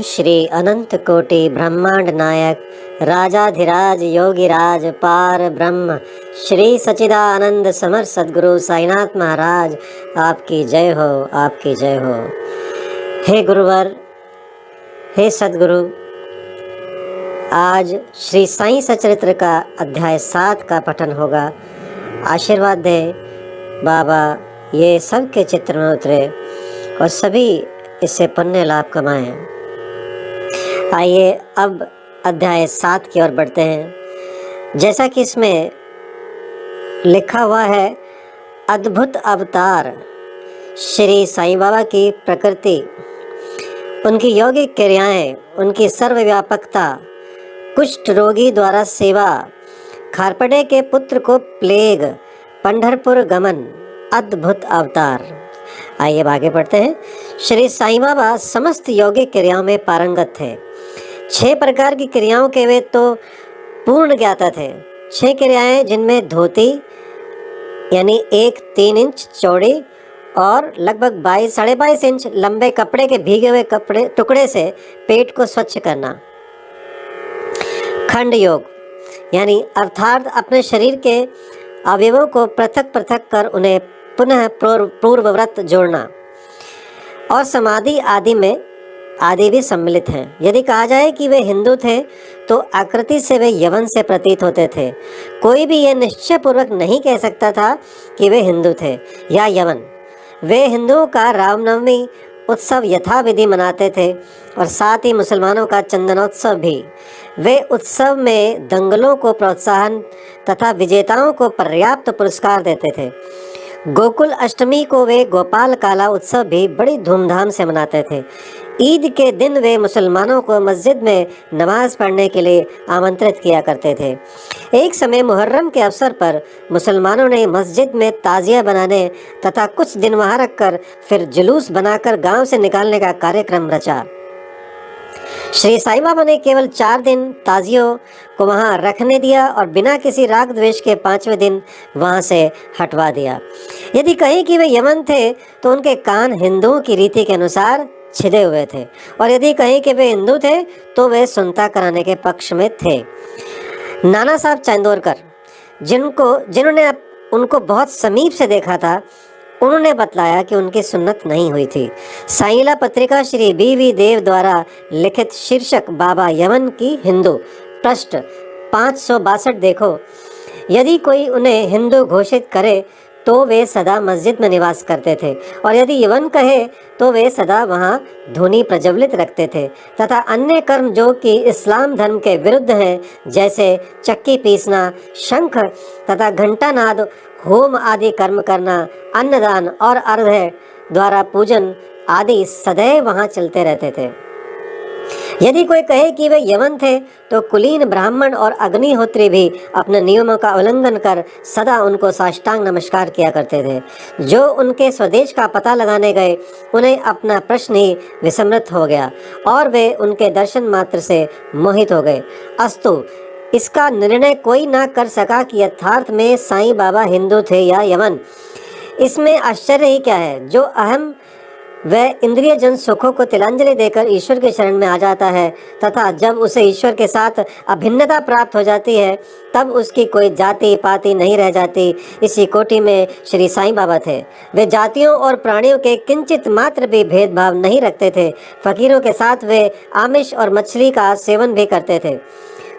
श्री अनंत कोटि ब्रह्मांड नायक राजाधिराज योगिराज पार ब्रह्म श्री सच्चिदानंद समर सद्गुरु साईनाथ महाराज, आपकी जय हो, आपकी जय हो। हे गुरुवर, हे सद्गुरु, आज श्री साईं सचरित्र का अध्याय 7 का पठन होगा। आशीर्वाद दे बाबा, ये सबके चित्र में उतरे और सभी इससे पुण्य लाभ कमाएं। आइए अब अध्याय 7 की ओर बढ़ते हैं। जैसा कि इसमें लिखा हुआ है, अद्भुत अवतार श्री साईं बाबा की प्रकृति, उनकी यौगिक क्रियाएं, उनकी सर्वव्यापकता, कुष्ठ रोगी द्वारा सेवा, खारपड़े के पुत्र को प्लेग, पंढरपुर गमन, अद्भुत अवतार। आइए आगे बढ़ते हैं। श्री साईं बाबा समस्त यौगिक क्रियाओं में पारंगत थे। 6 प्रकार की क्रियाओं के वे तो पूर्ण ज्ञाता थे। 6 क्रियाएं जिनमें धोती यानी 1-3 इंच चौड़ी और लगभग 22-22.5 इंच लंबे कपड़े के भीगे हुए कपड़े टुकड़े से पेट को स्वच्छ करना, खंड योग यानी अर्थात अपने शरीर के अवयवों को पृथक पृथक कर उन्हें पुनः पूर्वव्रत जोड़ना, और समाधि आदि भी सम्मिलित हैं। यदि कहा जाए कि वे हिंदू थे तो आकृति से वे यवन से प्रतीत होते थे। कोई भी यह निश्चय पूर्वक नहीं कह सकता था कि वे हिंदू थे या यवन। वे हिंदुओं का रामनवमी उत्सव यथाविधि मनाते थे और साथ ही मुसलमानों का चंदनोत्सव भी। वे उत्सव में दंगलों को प्रोत्साहन तथा विजेताओं को पर्याप्त पुरस्कार देते थे। गोकुल अष्टमी को वे गोपाल काला उत्सव भी बड़ी धूमधाम से मनाते थे। ईद के दिन वे मुसलमानों को मस्जिद में नमाज पढ़ने के लिए आमंत्रित किया करते थे। एक समय मुहर्रम के अवसर पर मुसलमानों ने मस्जिद में ताजिया बनाने तथा कुछ दिन वहां रखकर फिर जुलूस बनाकर गांव से निकालने का कार्यक्रम रचा। श्री साईं बाबा ने केवल 4 दिन ताजियों को वहां रखने दिया और बिना किसी राग द्वेष के 5वें दिन वहां से हटवा दिया। यदि कहें कि वे यमन थे तो उनके कान हिंदुओं की रीति के अनुसार छिदे हुए थे, और यदि कहें कि वे हिंदू थे तो वे सुनता कराने के पक्ष में थे। नाना साहब चंदोरकर, जिन्होंने उनको बहुत समीप से देखा था, उन्होंने बतलाया कि उनकी सुन्नत नहीं हुई थी। साईला पत्रिका श्री बी देव द्वारा लिखित शीर्षक बाबा यमन की हिंदू, पृष्ठ 562 देखो। यदि कोई उन्हें हिंदू घोषित करे तो वे सदा मस्जिद में निवास करते थे, और यदि यवन कहे तो वे सदा वहां धुनी प्रज्वलित रखते थे तथा अन्य कर्म जो कि इस्लाम धर्म के विरुद्ध हैं, जैसे चक्की पीसना, शंख तथा घंटानाद, होम आदि कर्म करना, अन्नदान और अर्घ्य द्वारा पूजन आदि सदैव वहां चलते रहते थे। यदि कोई कहे कि वे यवन थे तो कुलीन ब्राह्मण और अग्निहोत्री भी अपने नियमों का उल्लंघन कर सदा उनको साष्टांग नमस्कार किया करते थे। जो उनके स्वदेश का पता लगाने गए, उन्हें अपना प्रश्न ही विस्मृत हो गया और वे उनके दर्शन मात्र से मोहित हो गए। अस्तु, इसका निर्णय कोई ना कर सका कि यथार्थ में साईं बाबा हिंदू थे या यवन। इसमें आश्चर्य ही क्या है। जो अहम वह इंद्रिय जन सुखों को तिलांजलि देकर ईश्वर के शरण में आ जाता है तथा जब उसे ईश्वर के साथ अभिन्नता प्राप्त हो जाती है, तब उसकी कोई जाति पाति नहीं रह जाती। इसी कोटि में श्री साईं बाबा थे। वे जातियों और प्राणियों के किंचित मात्र भी भेदभाव नहीं रखते थे। फकीरों के साथ वे आमिष और मछली का सेवन भी करते थे।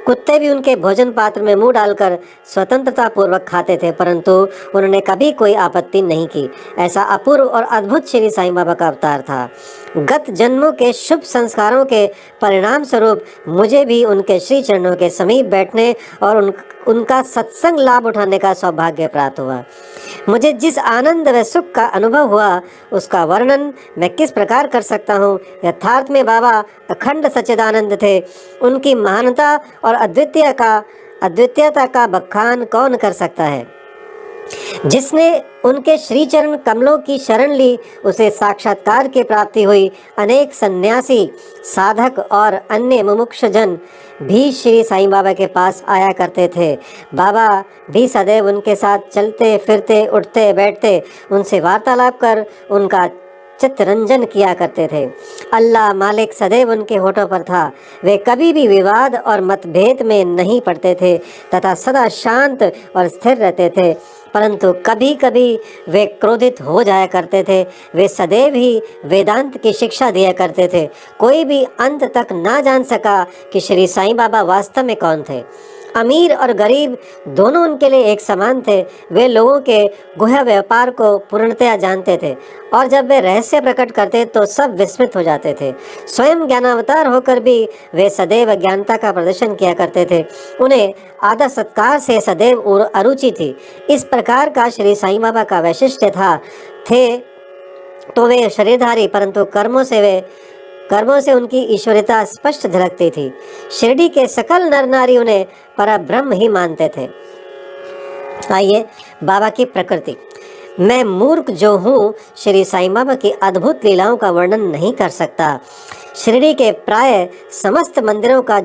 कुत्ते भी उनके भोजन पात्र में मुंह डालकर स्वतंत्रता पूर्वक खाते थे, परंतु उन्होंने कभी कोई आपत्ति नहीं की। ऐसा अपूर्व और अद्भुत श्री साईं बाबा का अवतार था। गत जन्मों के शुभ संस्कारों के परिणाम स्वरूप मुझे भी उनके श्री चरणों के समीप बैठने और उनका सत्संग लाभ उठाने का सौभाग्य प्राप्त हुआ। मुझे जिस आनंद व सुख का अनुभव हुआ, उसका वर्णन मैं किस प्रकार कर सकता हूँ। यथार्थ में बाबा अखंड सच्चिदानंद थे। उनकी महानता और अद्वितीयता का बखान कौन कर सकता है। जिसने उनके श्री चरण कमलों की शरण ली, उसे साक्षात्कार की प्राप्ति हुई। अनेक सन्यासी, साधक और अन्य मुमुक्षुजन भी श्री साईं बाबा के पास आया करते थे। बाबा भी सदैव उनके साथ चलते फिरते, उठते बैठते, उनसे वार्तालाप कर उनका चित्तरंजन किया करते थे। अल्लाह मालिक सदैव उनके होठों पर था। वे कभी भी विवाद और मतभेद में नहीं पड़ते थे तथा सदा शांत और स्थिर रहते थे, परंतु कभी कभी वे क्रोधित हो जाया करते थे। वे सदैव ही वेदांत की शिक्षा दिया करते थे। कोई भी अंत तक ना जान सका कि श्री साईं बाबा वास्तव में कौन थे। अमीर और गरीब दोनों उनके लिए एक समान थे। वे लोगों के गुह्य व्यापार को पूर्णतया जानते थे और जब वे रहस्य प्रकट करते तो सब विस्मित हो जाते थे। स्वयं ज्ञानावतार होकर भी वे सदैव ज्ञानता का प्रदर्शन किया करते थे। उन्हें आदर सत्कार से सदैव अरुचि थी। इस प्रकार का श्री साईं बाबा का वैशिष्ट्य थे तो वे शरीरधारी, परंतु कर्मों से उनकी ईश्वरता स्पष्ट झलकती थी। शिरडी के सकल नर नारी उन्हें परब्रह्म ही मानते थे। आइए बाबा की प्रकृति। मैं मूर्ख जो हूँ, श्री साईं बाबा की अद्भुत लीलाओं का वर्णन नहीं कर सकता। शिरडी के प्राय समस्त मंदिरों का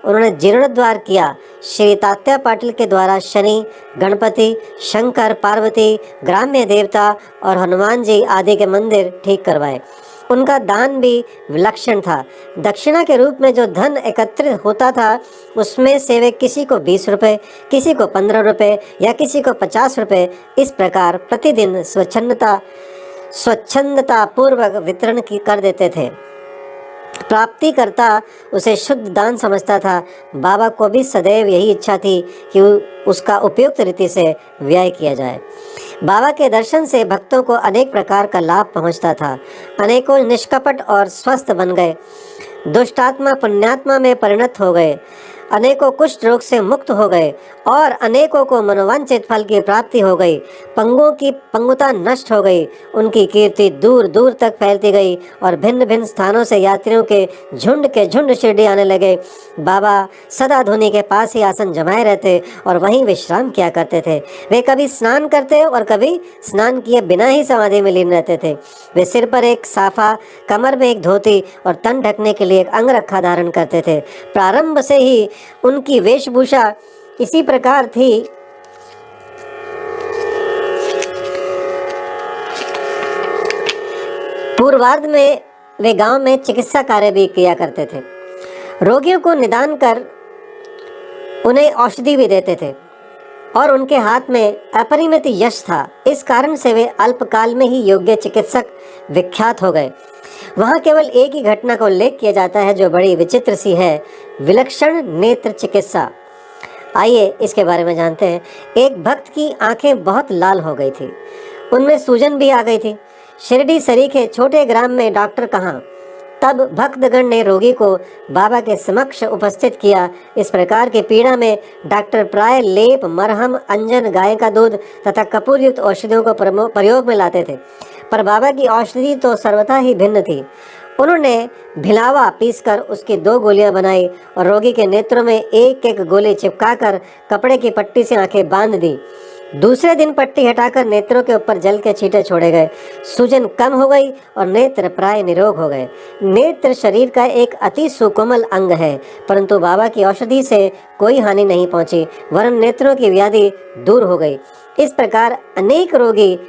उन्होंने जीर्णोद्धार किया। श्री तात्या पाटिल के द्वारा शनि, गणपति, शंकर, पार्वती, ग्राम्य देवता और हनुमान जी आदि के मंदिर ठीक करवाए। उनका दान भी विलक्षण था। दक्षिणा के रूप में जो धन एकत्रित होता था उसमें से वे किसी को 20 रुपये, किसी को 15 रुपये या किसी को 50 रुपये इस प्रकार प्रतिदिन स्वच्छंदता पूर्वक वितरण कर देते थे। प्राप्तिकर्ता उसे शुद्ध दान समझता था। बाबा को भी सदैव यही इच्छा थी कि उसका उपयुक्त रीति से व्यय किया जाए। बाबा के दर्शन से भक्तों को अनेक प्रकार का लाभ पहुंचता था। अनेकों निष्कपट और स्वस्थ बन गए, दुष्टात्मा पुण्यात्मा में परिणत हो गए, अनेकों कुष्ठ रोग से मुक्त हो गए और अनेकों को मनोवांछित फल की प्राप्ति हो गई। पंगुओं की पंगुता नष्ट हो गई। उनकी कीर्ति दूर दूर तक फैलती गई और भिन्न भिन्न स्थानों से यात्रियों के झुंड शिरडी आने लगे। बाबा सदा धुनी के पास ही आसन जमाए रहते और वहीं विश्राम किया करते थे। वे कभी स्नान करते और कभी स्नान किए बिना ही समाधि में लीन रहते थे। वे सिर पर एक साफा, कमर में एक धोती और तन ढकने के लिए एक अंगरखा धारण करते थे। प्रारंभ से ही उनकी वेशभूषा इसी प्रकार थी। पूर्वार्ध में वे गांव में चिकित्सा कार्य भी किया करते थे। रोगियों को निदान कर उन्हें औषधि भी देते थे और उनके हाथ में अपरिमित यश था। इस कारण से वे अल्पकाल में ही योग्य चिकित्सक विख्यात हो गए। वहाँ केवल एक ही घटना का उल्लेख किया जाता है जो बड़ी विचित्र सी है, विलक्षण नेत्र चिकित्सा। आइए इसके बारे में जानते हैं। एक भक्त की आंखें बहुत लाल हो गई थी, उनमें सूजन भी आ गई थी। शिरडी सरीखे छोटे ग्राम में डॉक्टर कहाँ। तब भक्तगण ने रोगी को बाबा के समक्ष उपस्थित किया। इस प्रकार की पीड़ा में डॉक्टर प्राय लेप, मरहम, अंजन, गाय का दूध तथा कपूर युक्त औषधियों को प्रयोग में लाते थे, पर बाबा की औषधि तो सर्वथा ही भिन्न थी। उन्होंने भिलावा पीसकर उसकी 2 गोलियां बनाई और रोगी के नेत्रों में एक एक गोली चिपकाकर कपड़े की पट्टी से आंखें बांध दी। दूसरे दिन पट्टी हटाकर नेत्रों के ऊपर जल के छींटे छोड़े गए। सूजन कम हो गई और नेत्र प्राय निरोग हो गए। नेत्र शरीर का एक अति सुकोमल अंग है, परंतु बाबा की औषधि से कोई हानि नहीं पहुंची, वरन नेत्रों की व्याधि दूर हो गई। इस प्रकार अनेक रोगी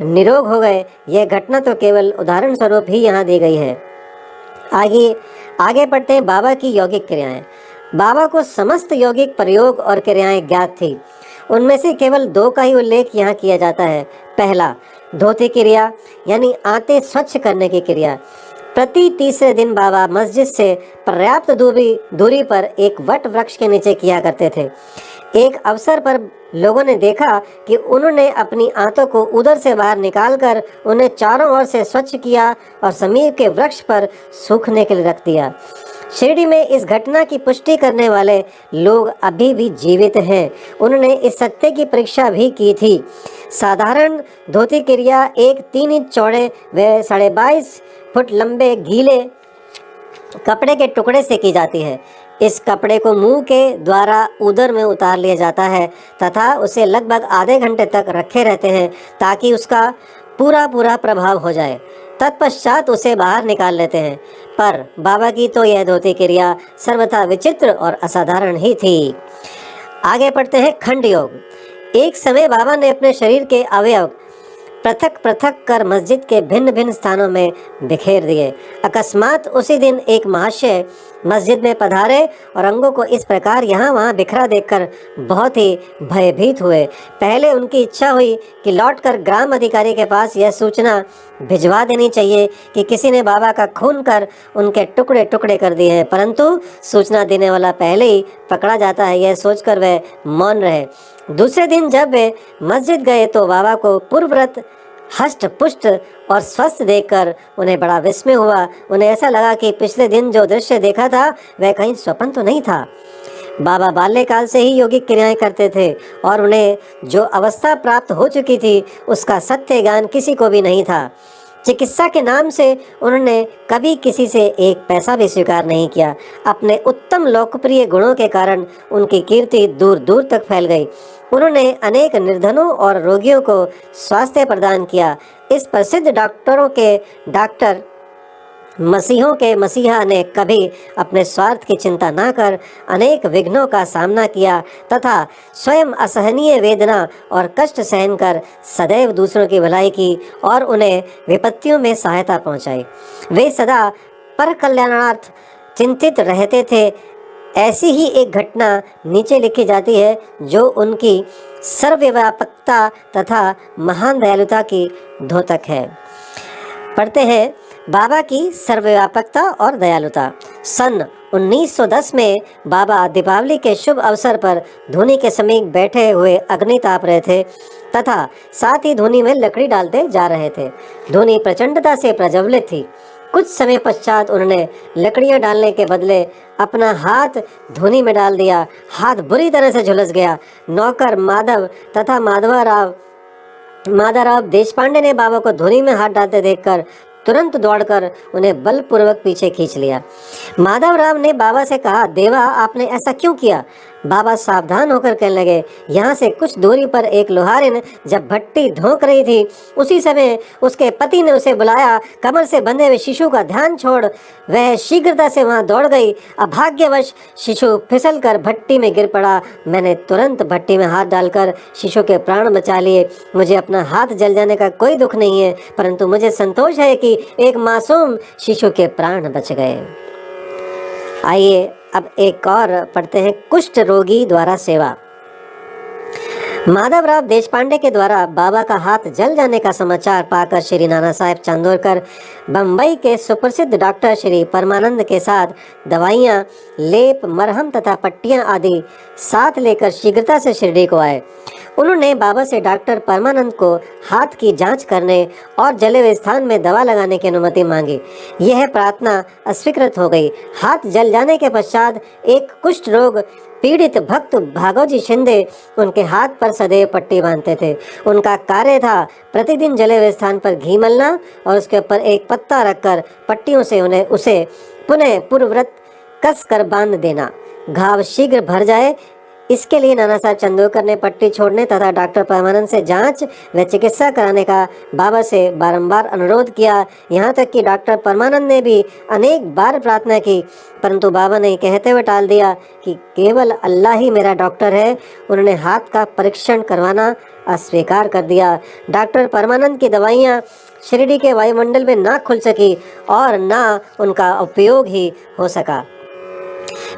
निरोग हो गए। यह घटना तो केवल उदाहरण स्वरूप ही यहाँ दी गई है। आगे पढ़ते हैं बाबा की यौगिक क्रियाएं। बाबा को समस्त यौगिक प्रयोग और क्रियाएं ज्ञात थी। उनमें से केवल 2 का ही उल्लेख यहाँ किया जाता है। पहला, धोती क्रिया यानी आंतें स्वच्छ करने की क्रिया। प्रति तीसरे दिन बाबा मस्जिद से पर्याप्त दूरी पर एक वट वृक्ष के नीचे किया करते थे। एक अवसर पर लोगों ने देखा कि उन्होंने अपनी आंतों को उधर से बाहर निकालकर उन्हें चारों ओर से स्वच्छ किया और समीप के वृक्ष पर सूखने के लिए रख दिया। शिरडी में इस घटना की पुष्टि करने वाले लोग अभी भी जीवित हैं। उन्होंने इस सत्य की परीक्षा भी की थी। साधारण धोती क्रिया एक 3 इंच चौड़े व 22.5 फुट लंबे गीले कपड़े के टुकड़े से की जाती है। इस कपड़े को मुंह के द्वारा उदर में उतार लिया जाता है तथा उसे लगभग आधे घंटे तक रखे रहते हैं ताकि उसका पूरा प्रभाव हो जाए। तत्पश्चात उसे बाहर निकाल लेते हैं। पर बाबा की तो यह धोती क्रिया सर्वथा विचित्र और असाधारण ही थी। आगे पढ़ते हैं खंड योग। एक समय बाबा ने अपने शरीर के अवयव पृथक पृथक कर मस्जिद के भिन्न भिन्न स्थानों में बिखेर दिए। अकस्मात उसी दिन एक महाशय मस्जिद में पधारे और अंगों को इस प्रकार यहाँ वहाँ बिखरा देखकर बहुत ही भयभीत हुए। पहले उनकी इच्छा हुई कि लौटकर ग्राम अधिकारी के पास यह सूचना भिजवा देनी चाहिए कि किसी ने बाबा का खून कर उनके टुकड़े टुकड़े कर दिए हैं, परंतु सूचना देने वाला पहले ही पकड़ा जाता है, यह सोचकर वे मौन रहे। दूसरे दिन जब वे मस्जिद गए तो बाबा को पूर्वव्रत हष्ट पुष्ट और स्वस्थ देखकर उन्हें बड़ा विस्मय हुआ। उन्हें ऐसा लगा कि पिछले दिन जो दृश्य देखा था वह कहीं स्वप्न तो नहीं था। बाबा बाल्यकाल से ही योगिक क्रियाएं करते थे और उन्हें जो अवस्था प्राप्त हो चुकी थी उसका सत्य ज्ञान किसी को भी नहीं था। चिकित्सा के नाम से उन्होंने कभी किसी से एक पैसा भी स्वीकार नहीं किया। अपने उत्तम लोकप्रिय गुणों के कारण उनकी कीर्ति दूर दूर तक फैल गई। उन्होंने अनेक निर्धनों और रोगियों को स्वास्थ्य प्रदान किया। इस प्रसिद्ध डॉक्टरों के डॉक्टर मसीहों के मसीहा ने कभी अपने स्वार्थ की चिंता न कर अनेक विघ्नों का सामना किया तथा स्वयं असहनीय वेदना और कष्ट सहन कर सदैव दूसरों की भलाई की और उन्हें विपत्तियों में सहायता पहुंचाई। वे सदा पर कल्याणार्थ चिंतित रहते थे। ऐसी ही एक घटना नीचे लिखी जाती है जो उनकी सर्वव्यापकता तथा महान दयालुता की द्योतक है। पढ़ते हैं बाबा की सर्वव्यापकता और दयालुता। सन 1910 में बाबा दीपावली के शुभ अवसर पर धूनी के समीप बैठे हुए अग्नि ताप रहे थे तथा साथ ही धूनी में लकड़ी डालते जा रहे थे। धूनी प्रचंडता से प्रज्वलित थी। कुछ समय पश्चात उन्होंने लकड़ियां डालने के बदले अपना हाथ धूनी में डाल दिया। हाथ बुरी तरह से झुलस गया। नौकर माधव तथा माधवराव देशपांडे ने बाबा को धूनी में हाथ डालते देखकर तुरंत दौड़कर उन्हें बलपूर्वक पीछे खींच लिया। माधवराव ने बाबा से कहा, देवा आपने ऐसा क्यों किया? बाबा सावधान होकर कहने लगे, यहाँ से कुछ दूरी पर एक लोहारिन जब भट्टी धोंक रही थी उसी समय उसके पति ने उसे बुलाया। कमर से बंधे हुए शिशु का ध्यान छोड़ वह शीघ्रता से वहाँ दौड़ गई। अभाग्यवश शिशु फिसल कर भट्टी में गिर पड़ा। मैंने तुरंत भट्टी में हाथ डालकर शिशु के प्राण बचा लिए। मुझे अपना हाथ जल जाने का कोई दुख नहीं है, परंतु मुझे संतोष है कि एक मासूम शिशु के प्राण बच गए। आइए अब एक और पढ़ते हैं, कुष्ठ रोगी द्वारा सेवा। माधवराव देशपांडे के द्वारा बाबा का हाथ जल जाने का समाचार पाकर श्री नाना साहेब चांदोरकर बम्बई के सुप्रसिद्ध डॉक्टर श्री परमानंद के साथ दवाइयाँ, लेप, मरहम तथा पट्टियाँ आदि साथ लेकर शीघ्रता से शिरडी को आए। उन्होंने बाबा से डॉक्टर परमानंद को हाथ की जांच करने और जले हुए स्थान में दवा लगाने की अनुमति मांगी। यह प्रार्थना अस्वीकृत हो गई। हाथ जल जाने के पश्चात एक कुष्ठ रोग पीड़ित भक्त भागोजी शिंदे उनके हाथ पर सदैव पट्टी बांधते थे। उनका कार्य था प्रतिदिन जले हुए स्थान पर घी मलना और उसके ऊपर एक पत्ता रखकर पट्टियों से उसे पुनः पूर्वव्रत कस कर बांध देना। घाव शीघ्र भर जाए, इसके लिए नाना साहब चांदोरकर ने पट्टी छोड़ने तथा डॉक्टर परमानंद से जांच व चिकित्सा कराने का बाबा से बारंबार अनुरोध किया। यहाँ तक कि डॉक्टर परमानंद ने भी अनेक बार प्रार्थना की, परंतु बाबा ने कहते हुए टाल दिया कि केवल अल्लाह ही मेरा डॉक्टर है। उन्होंने हाथ का परीक्षण करवाना अस्वीकार कर दिया। डॉक्टर परमानंद की दवाइयाँ शिरडी के वायुमंडल में ना खुल सकी और ना उनका उपयोग ही हो सका।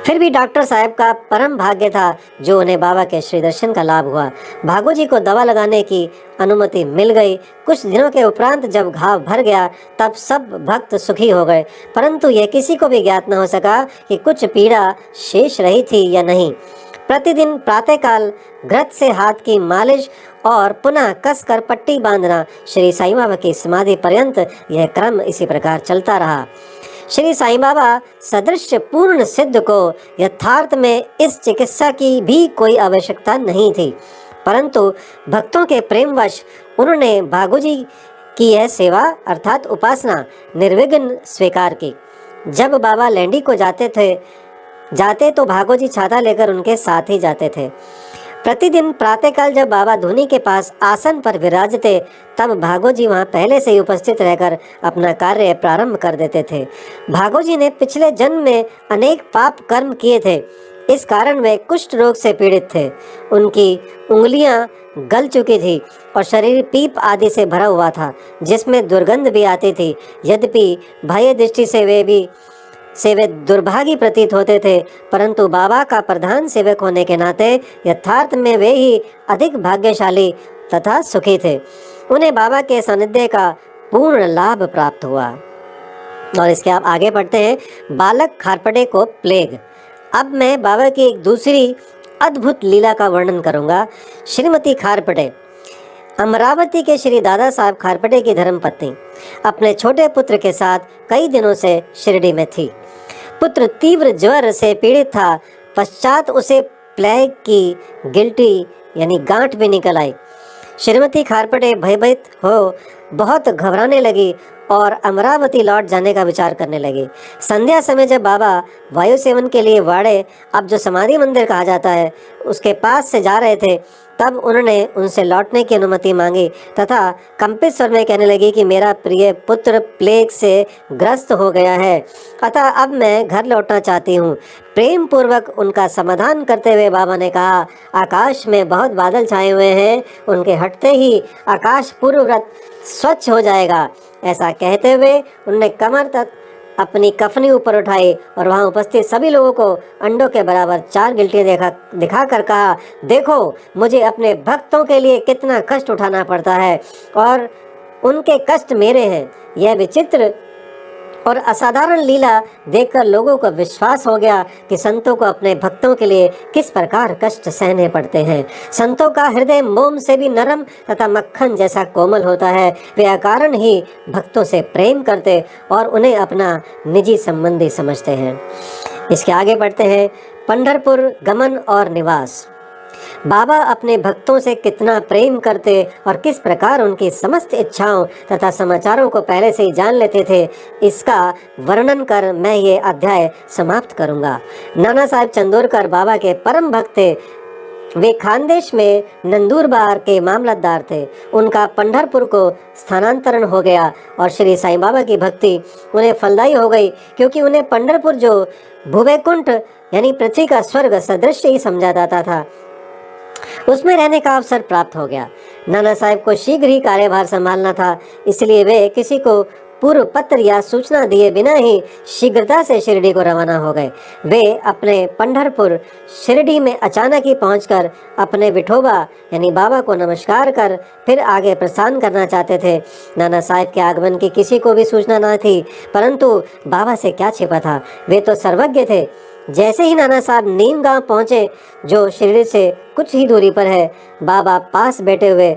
फिर भी डॉक्टर साहब का परम भाग्य था जो उन्हें बाबा के श्री दर्शन का लाभ हुआ। भागोजी को दवा लगाने की अनुमति मिल गई। कुछ दिनों के उपरांत जब घाव भर गया तब सब भक्त सुखी हो गए, परंतु यह किसी को भी ज्ञात न हो सका कि कुछ पीड़ा शेष रही थी या नहीं। प्रतिदिन प्रातःकाल घृत से हाथ की मालिश और पुनः कस कर पट्टी बांधना, श्री साईं बाबा की समाधि पर्यंत यह क्रम इसी प्रकार चलता रहा। श्री साईं बाबा सदृश पूर्ण सिद्ध को यथार्थ में इस चिकित्सा की भी कोई आवश्यकता नहीं थी, परंतु भक्तों के प्रेमवश उन्होंने भागोजी की यह सेवा अर्थात उपासना निर्विघ्न स्वीकार की। जब बाबा लैंडी को जाते तो भागोजी छाता लेकर उनके साथ ही जाते थे। प्रतिदिन प्रातःकाल जब बाबा धूनी के पास आसन पर विराजते तब भागोजी वहाँ पहले से ही उपस्थित रहकर अपना कार्य प्रारंभ कर देते थे। भागोजी ने पिछले जन्म में अनेक पाप कर्म किए थे, इस कारण वे कुष्ठ रोग से पीड़ित थे। उनकी उंगलियां गल चुकी थी और शरीर पीप आदि से भरा हुआ था, जिसमें दुर्गंध भी आती थी। यद्यपि बाह्य दृष्टि से वे दुर्भागी प्रतीत होते थे, परंतु बाबा का प्रधान सेवक होने के नाते यथार्थ में वे ही अधिक भाग्यशाली तथा सुखी थे। उन्हें बाबा के सानिध्य का पूर्ण लाभ प्राप्त हुआ। और इसके आप आगे पढ़ते हैं। बालक खारपड़े को प्लेग। अब मैं बाबा की एक दूसरी अद्भुत लीला का वर्णन करूंगा। श्रीमती खारपड़े अमरावती के श्री दादा साहब खारपड़े की धर्मपत्नी अपने छोटे पुत्र के साथ कई दिनों से शिरडी में थी। पुत्र तीव्र ज्वर से पीड़ित था। पश्चात उसे प्लेग की गिल्टी यानी गांठ भी निकल आई। श्रीमती खारपड़े भयभीत हो बहुत घबराने लगी और अमरावती लौट जाने का विचार करने लगी। संध्या समय जब बाबा वायु सेवन के लिए वाड़े, अब जो समाधि मंदिर कहा जाता है, उसके पास से जा रहे थे, तब उन्होंने उनसे लौटने की अनुमति मांगी तथा कंपित स्वर में कहने लगी कि मेरा प्रिय पुत्र प्लेग से ग्रस्त हो गया है, अतः अब मैं घर लौटना चाहती हूँ। प्रेम पूर्वक उनका समाधान करते हुए बाबा ने कहा, आकाश में बहुत बादल छाए हुए हैं, उनके हटते ही आकाश पूर्ववत स्वच्छ हो जाएगा। ऐसा कहते हुए उन्होंने कमर तक अपनी कफनी ऊपर उठाई और वहां उपस्थित सभी लोगों को अंडों के बराबर 4 गिल्टियां दिखाकर कहा, देखो मुझे अपने भक्तों के लिए कितना कष्ट उठाना पड़ता है और उनके कष्ट मेरे हैं। यह विचित्र और असाधारण लीला देखकर लोगों को विश्वास हो गया कि संतों को अपने भक्तों के लिए किस प्रकार कष्ट सहने पड़ते हैं। संतों का हृदय मोम से भी नरम तथा मक्खन जैसा कोमल होता है। वे अकारण ही भक्तों से प्रेम करते और उन्हें अपना निजी संबंधी समझते हैं। इसके आगे बढ़ते हैं। पंढरपुर गमन और निवास। बाबा अपने भक्तों से कितना प्रेम करते और किस प्रकार उनकी समस्त इच्छाओं तथा समाचारों को पहले से ही जान लेते थे, इसका वर्णन कर मैं ये अध्याय समाप्त करूंगा। नाना साहब चंदोरकर बाबा के परम भक्त थे। वे खानदेश में नंदूरबार के मामलतदार थे। उनका पंढरपुर को स्थानांतरण हो गया और श्री साईं बाबा की भक्ति उन्हें फलदायी हो गई, क्योंकि उन्हें पंढरपुर जो भूवैकुंठ यानी पृथ्वी का स्वर्ग सदृश ही समझा जाता था, उसमें रहने का अवसर प्राप्त हो गया। नाना साहब को शीघ्र ही कार्यभार संभालना था, इसलिए वे किसी को पूर्व पत्र या सूचना दिए बिना ही शीघ्रता से शिरडी को रवाना हो गए। वे अपने पंढरपुर शिरडी में अचानक ही पहुंचकर अपने विठोबा यानी बाबा को नमस्कार कर फिर आगे प्रस्थान करना चाहते थे। नाना साहब के आगमन की किसी को भी सूचना न थी, परंतु बाबा से क्या छिपा था, वे तो सर्वज्ञ थे। जैसे ही नाना साहब नीम गांव पहुंचे, जो शिरडी से कुछ ही दूरी पर है, बाबा पास बैठे हुए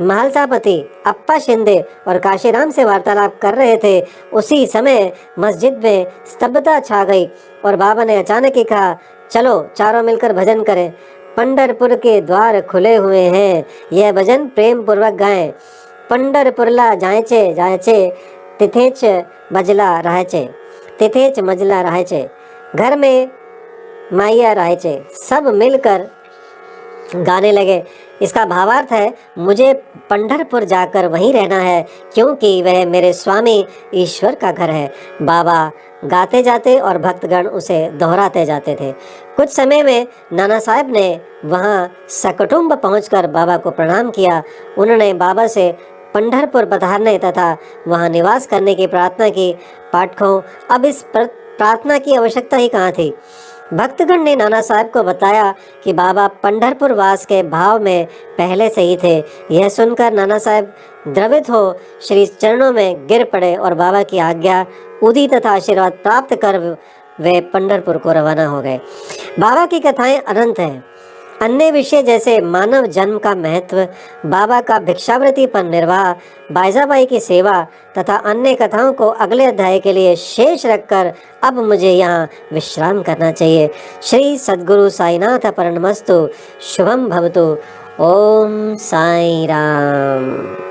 महलसापति अप्पा शिंदे और काशीराम से वार्तालाप कर रहे थे। उसी समय मस्जिद में स्तब्धता छा गई और बाबा ने अचानक ही कहा, चलो चारों मिलकर भजन करें। पंढरपुर के द्वार खुले हुए हैं, यह भजन प्रेम पूर्वक गाएं। पंढरपुरला जायचे जायचे, तिथेच मजला राहचे, तिथेच मजला राहचे, घर में माइया राहचे। सब मिलकर गाने लगे। इसका भावार्थ है, मुझे पंढरपुर जाकर वहीं रहना है, क्योंकि वह मेरे स्वामी ईश्वर का घर है। बाबा गाते जाते और भक्तगण उसे दोहराते जाते थे। कुछ समय में नाना साहब ने वहां सकुटुंब पहुंचकर बाबा को प्रणाम किया। उन्होंने बाबा से पंढरपुर पधारने तथा वहां निवास करने की प्रार्थना की। पाठकों, अब इस प्रार्थना की आवश्यकता ही कहाँ थी। भक्तगण ने नाना साहब को बताया कि बाबा पंढरपुर वास के भाव में पहले से ही थे। यह सुनकर नाना साहब द्रवित हो श्री चरणों में गिर पड़े और बाबा की आज्ञा, उदी तथा आशीर्वाद प्राप्त कर वे पंढरपुर को रवाना हो गए। बाबा की कथाएं अनंत हैं। अन्य विषय जैसे मानव जन्म का महत्व, बाबा का भिक्षावृत्ति पर निर्वाह, बाईजाबाई की सेवा तथा अन्य कथाओं को अगले अध्याय के लिए शेष रखकर अब मुझे यहाँ विश्राम करना चाहिए। श्री सद्गुरु साईनाथ परमस्तु। शुभम भवतु। ओम साई राम।